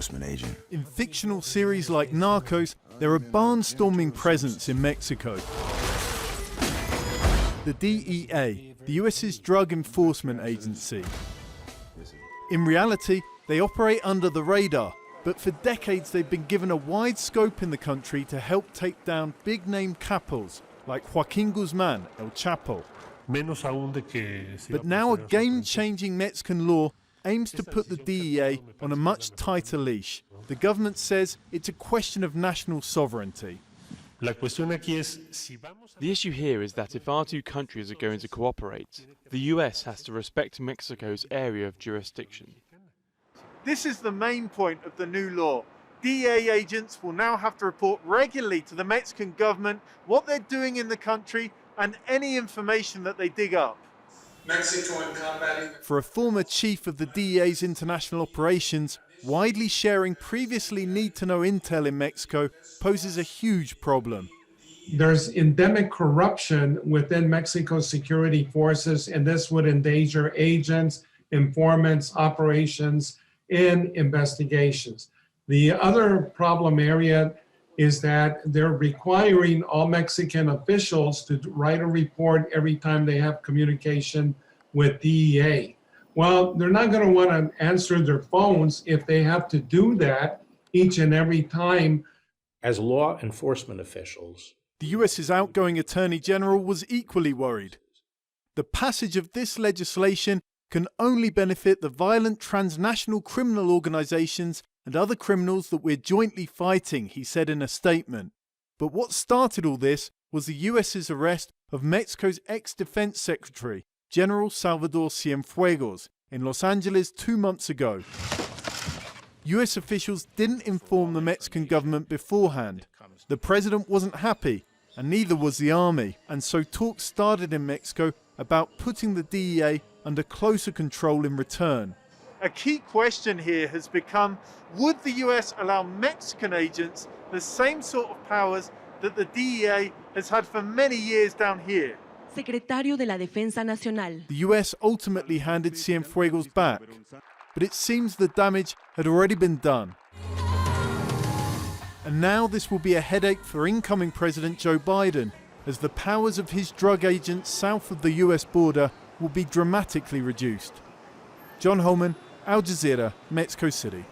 enforcement agent. In fictional series like Narcos, they're a barnstorming presence in Mexico. The DEA, the US's drug enforcement agency. In reality, they operate under the radar, but for decades they've been given a wide scope in the country to help take down big-name capos like Joaquin Guzman, El Chapo. But now a game-changing Mexican law aims to put the DEA on a much tighter leash. The government says it's a question of national sovereignty. The issue here is that if our two countries are going to cooperate, the US has to respect Mexico's area of jurisdiction. This is the main point of the new law. DEA agents will now have to report regularly to the Mexican government what they're doing in the country and any information that they dig up. For a former chief of the DEA's international operations, widely sharing previously need-to-know intel in Mexico poses a huge problem. There's endemic corruption within Mexico's security forces, and this would endanger agents, informants, operations, and investigations. The other problem area is that they're requiring all Mexican officials to write a report every time they have communication with DEA. Well, they're not going to want to answer their phones if they have to do that each and every time. As law enforcement officials, the US's outgoing Attorney General was equally worried. The passage of this legislation can only benefit the violent transnational criminal organizations and other criminals that we're jointly fighting, he said in a statement. But what started all this was the US's arrest of Mexico's ex-defense secretary, General Salvador Cienfuegos, in Los Angeles 2 months ago. US officials didn't inform the Mexican government beforehand. The president wasn't happy, and neither was the army, and so talks started in Mexico about putting the DEA under closer control in return. A key question here has become, would the US allow Mexican agents the same sort of powers that the DEA has had for many years down here? Secretario de la Defensa Nacional. The US ultimately handed Cienfuegos back, but it seems the damage had already been done. And now this will be a headache for incoming President Joe Biden, as the powers of his drug agents south of the US border will be dramatically reduced. John Holman, Al Jazeera, Mexico City.